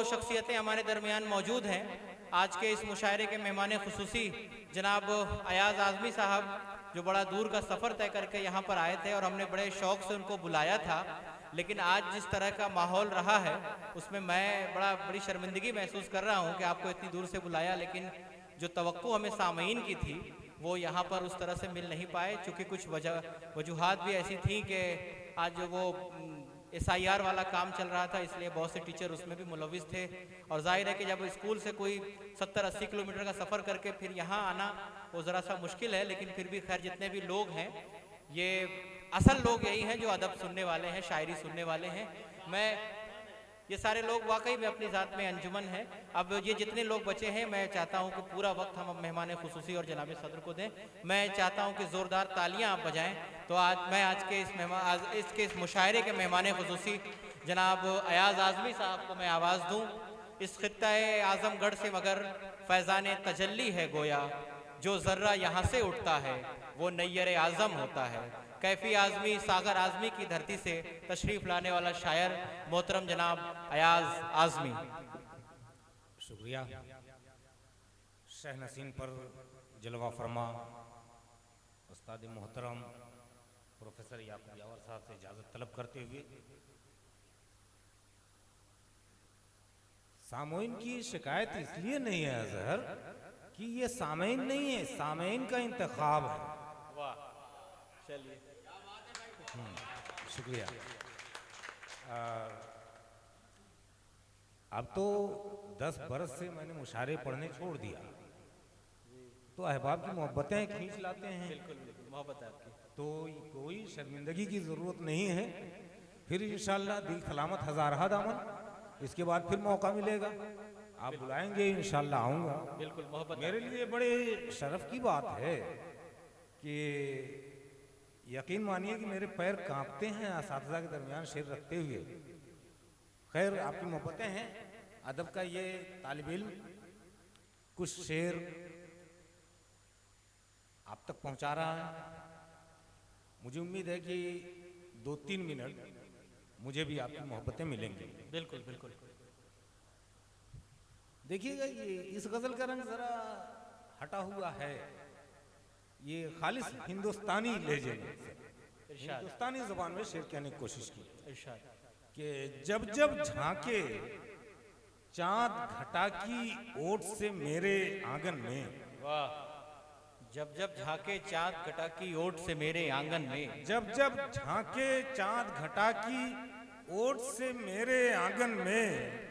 शख्सियतें हमारे दरमियान मौजूद हैं। आज के इस मुशायरे के मेहमान खुसूसी जनाब अयाज आज़मी साहब, जो बड़ा दूर का सफ़र तय करके यहाँ पर आए थे और हमने बड़े शौक़ से उनको बुलाया था, लेकिन आज जिस तरह का माहौल रहा है उसमें मैं बड़ी शर्मिंदगी महसूस कर रहा हूँ कि आपको इतनी दूर से बुलाया, लेकिन जो तवक्को हमें सामईन की थी वो यहाँ पर उस तरह से मिल नहीं पाए, चूँकि कुछ वजूहात भी ऐसी थी कि आज वो SIR वाला काम चल रहा था, इसलिए बहुत से टीचर उसमें भी मुलविस थे। और जाहिर है कि जब स्कूल से कोई 70-80 किलोमीटर का सफ़र करके फिर यहाँ आना वो ज़रा सा मुश्किल है, लेकिन फिर भी खैर जितने भी लोग हैं ये असल लोग यही हैं जो अदब सुनने वाले हैं, शायरी सुनने वाले हैं। ये सारे लोग वाकई में अपनी ज़ात में अंजुमन है। अब ये जितने लोग बचे हैं मैं चाहता हूँ कि पूरा वक्त हम मेहमान खुसूसी और जनाब सदर को दें। मैं चाहता हूँ कि ज़ोरदार तालियाँ आप बजाएं। तो आज के इस मुशायरे के मेहमान खुसूसी जनाब अयाज आज़मी साहब को मैं आवाज़ दूँ। इस खित्ता-ए आज़मगढ़ से मगर फैज़ान तजल्ली है गोया, जो ज़र्रा यहाँ से उठता है वो नैयर आज़म होता है। कैफी आज़मी सागर आज़मी की धरती से तशरीफ़ लाने वाला शायर मोहतरम जनाब अयाज आज़मी। शुक्रिया। शह नसीन पर जलवा फरमा उस्ताद मोहतरम प्रोफेसर याकूब यावर साहब से इजाज़त तलब करते हुए सामईन की शिकायत इसलिए नहीं है अजहर कि ये सामईन नहीं है, सामईन का इंतखाब है। वाह, चलिए शुक्रिया। अब तो 10 बरस से मैंने मुशायरे पढ़ने छोड़ दिया, तो अहबाब की मोहब्बतें खींच लाते हैं। बिल्कुल मोहब्बत है आपकी, तो कोई शर्मिंदगी की ज़रूरत नहीं है। फिर इंशाल्लाह दिल सलामत हज़ारहा दामन, इसके बाद फिर मौका मिलेगा, आप बुलाएंगे इंशाल्लाह आऊँगा। बिल्कुल मोहब्बत। मेरे लिए बड़े शर्फ की बात है कि यकीन मानिए कि मेरे पैर कांपते हैं असातिज़ा के दरमियान शेर रखते हुए। खैर आपकी मोहब्बतें हैं, अदब का ये तालिब इल्म कुछ शेर आप तक पहुंचा रहा है। मुझे उम्मीद है कि 2-3 मिनट मुझे भी आपकी मोहब्बतें मिलेंगी। बिल्कुल बिल्कुल। देखिएगा ये इस गज़ल का रंग ज़रा हटा हुआ है, ये खालिस हिंदुस्तानी लहजे में, हिंदुस्तानी ज़बान में शेर कहने की कोशिश की कि जब जब झांके चाँद घटा की ओट से मेरे आंगन में। वाह, जब जब झांके चाँद घटा की ओट से मेरे आंगन में, जब जब झांके चाँद घटा की ओट से मेरे आंगन में,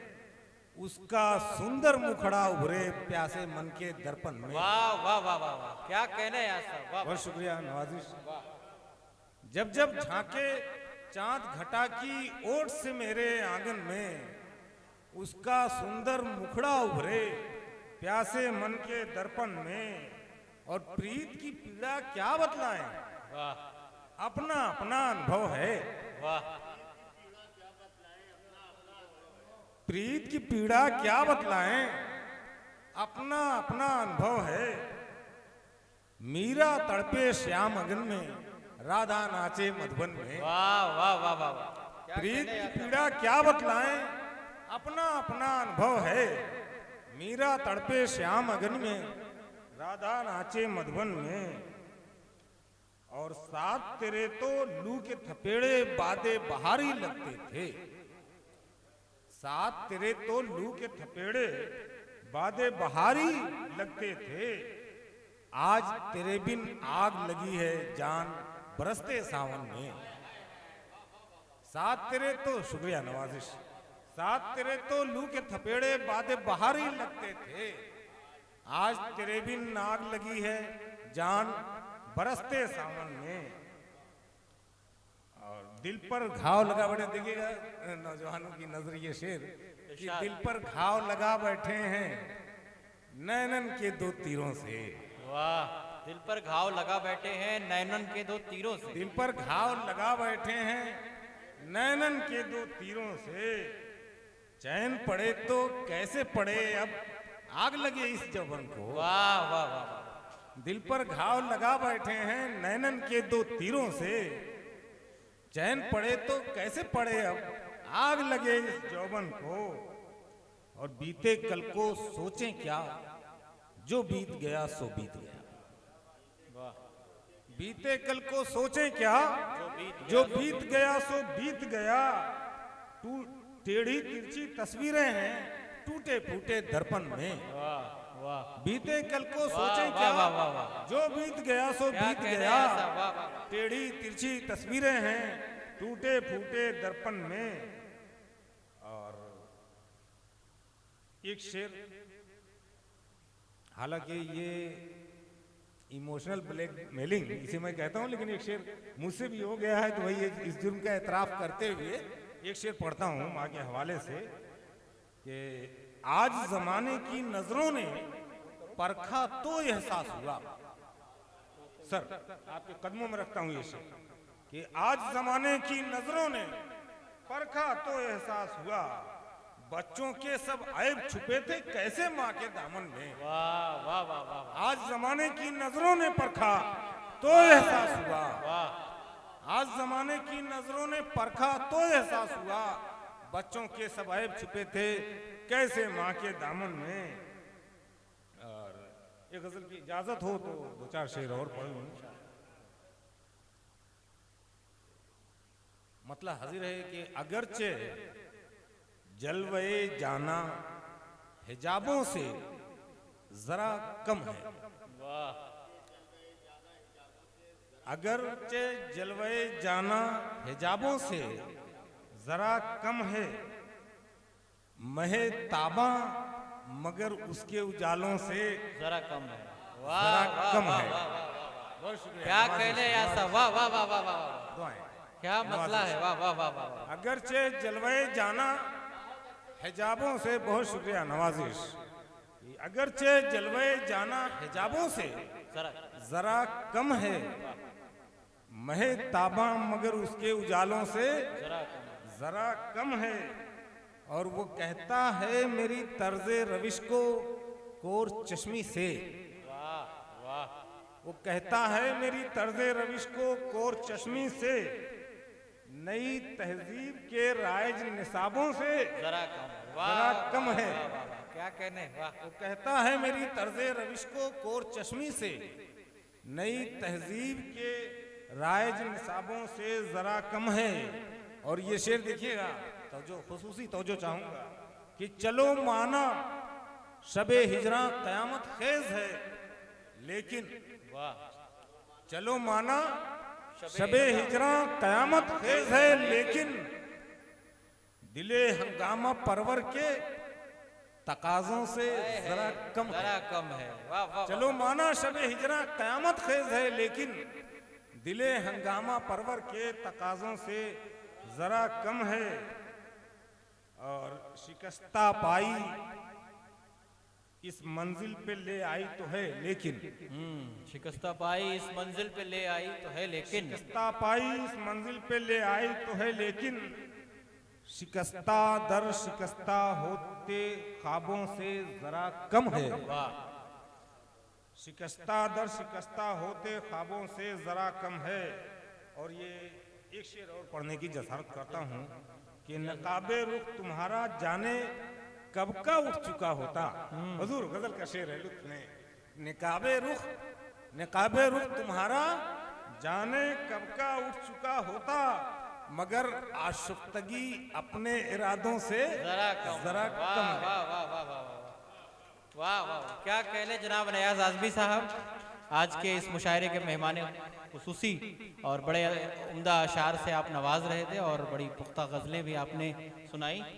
उसका सुंदर मुखड़ा उभरे प्यासे मन के दर्पण में। वाह वाह वाह वाह वाह, क्या कहना है यार साहब, वाह। बहुत शुक्रिया नवाजिश। जब जब झांके चाँद घटा की ओट से मेरे आंगन में, उसका सुंदर मुखड़ा उभरे प्यासे मन के दर्पण में, और प्रीत की पीड़ा क्या बतलाएं, वाह अपना अपना अनुभव है। वाह, प्रीत की पीड़ा क्या बतलाएं, अपना अपना अनुभव है। मीरा तड़पे श्याम अगन में, राधा नाचे मधुबन में। वाह वाह वाह वाह वाह, प्रीत की पीड़ा क्या बतलाएं, अपना अपना अनुभव है। मीरा तड़पे श्याम अगन में, राधा नाचे मधुबन में। और साथ तेरे तो लू के थपेड़े बादे बहारी लगते थे, साथ तेरे तो लू के थपेड़े बादे बहारी लगते थे। आज तेरे बिन आग लगी है जान बरसते सावन में। साथ तेरे तो, शुक्रिया नवाजिश, साथ तेरे तो लू के थपेड़े बादे बहारी लगते थे, आज तेरे बिन आग लगी है जान बरसते सावन में। और दिल पर घाव लगा बैठे, देखिएगा नौजवानों की नजर ये शेर कि दिल पर घाव लगा बैठे हैं नैनन के 2 तीरों से। वाह, दिल पर घाव लगा बैठे हैं नैनन के 2 तीरों से। दिल पर घाव लगा बैठे हैं नैनन के 2 तीरों से। चैन पड़े तो कैसे पड़े अब आग लगे इस जवन को। वाह वाह वाह वाह, दिल पर घाव लगा बैठे हैं नैनन के 2 तीरों से। चैन पड़े तो कैसे पड़े अब आग लगे इस जौबन को। और बीते कल को सोचें क्या, जो बीत गया सो बीत गया। बीते कल को सोचें क्या, जो बीत गया सो बीत गया। टेढ़ी तिरछी तस्वीरें हैं टूटे फूटे दर्पण में। बीते कल को सोचें क्या, जो बीत गया सो बीत गया। टेढ़ी तिरछी तस्वीरें हैं टूटे फूटे दर्पण में। और एक शेर, हालांकि ये इमोशनल ब्लैकमेलिंग इसे मैं कहता हूं, लेकिन एक शेर मुझसे भी हो गया है, तो वही इस जुर्म का एतराफ करते हुए एक शेर पढ़ता हूं मां के हवाले से कि आज जमाने की नजरों ने परखा तो एहसास हुआ। सर आपके कदमों में रखता हूं ये शेर कि आज जमाने की नजरों ने परखा तो एहसास हुआ। बच्चों के सब ऐब छुपे थे कैसे माँ के दामन में। वाह वाह वाह वाह। आज जमाने की नजरों ने परखा तो एहसास हुआ। आज जमाने की नजरों ने परखा तो एहसास हुआ। बच्चों के सब ऐब छुपे थे कैसे माँ के दामन में। और एक गजल की इजाजत हो तो दो चार शेर और पढ़ लूं। मतलब हाजिर है कि अगरचे जलवे जाना हिजाबों से जरा कम है। अगरचे जलवे जाना हिजाबों से जरा कम है। महे ताबा मगर उसके उजालों से जरा कम है। जरा कम है। बहुत शुक्रिया। क्या कहने यार साहब, वाह वाह वाह वाह वाह। दुआएं। क्या मसला है, वाह वाह वाह वाह। अगरचे जलवे जाना हिजाबों से, बहुत शुक्रिया नवाजिश। अगरचे जलवे जाना हिजाबों से जरा कम है। महे ताबा मगर उसके उजालों से जरा कम है। और वो कहता है मेरी तर्जे रविश को कोर चश्मी से। वाह वाह। वो कहता है मेरी तर्जे रविश को कोर चश्मी से। नई तहजीब के राइज निसाबों से जरा कम है। जरा कम है। क्या कहने, वाह। वो कहता है मेरी तर्जे रविश को कोर चश्मी से। नई तहजीब के राइज निसाबों से जरा कम है। और ये शेर देखिएगा, तवज्जो खुसूसी तवज्जो चाहूंगा कि चलो माना शबे हिजरा कयामत खेज है लेकिन। वाह। चलो माना शबे हिजरा कयामत खेज है लेकिन। दिले हंगामा परवर के तकाजों से जरा कम है। वाह वाह। चलो माना शबे हिजरा कयामत खेज है लेकिन। दिले हंगामा परवर के तकाजों से जरा कम है। और शिकस्ता पाई इस मंजिल पे ले आई तो है लेकिन। शिकस्ता पाई इस मंजिल पे ले आई तो है लेकिन। शिकस्ता पाई इस मंजिल पे ले आई तो है लेकिन। शिकस्ता दर शिकस्ता होते ख्वाबों से जरा कम है। वाह। शिकस्ता दर शिकस्ता होते ख्वाबों से जरा कम है। और ये एक शेर और पढ़ने की जसारत करता हूँ कि नकाबे रुख तुम्हारा जाने कब का उठ चुका होता। हुजूर गजल का शेर है, लुत्फ ने। निकाबे रुख तुम्हारा जाने कब का उठ चुका होता। मगर आशुफ्तगी अपने इरादों से जरा कम है। वाह वाह वाह वाह वाह वाह। क्या कहने जनाब नयाज आज़मी साहब, आज के इस मुशायरे के मेहमान खुसूसी और बड़े उम्दा अशार से आप नवाज रहे थे और बड़ी पुख्ता गज़लें भी आपने सुनाई।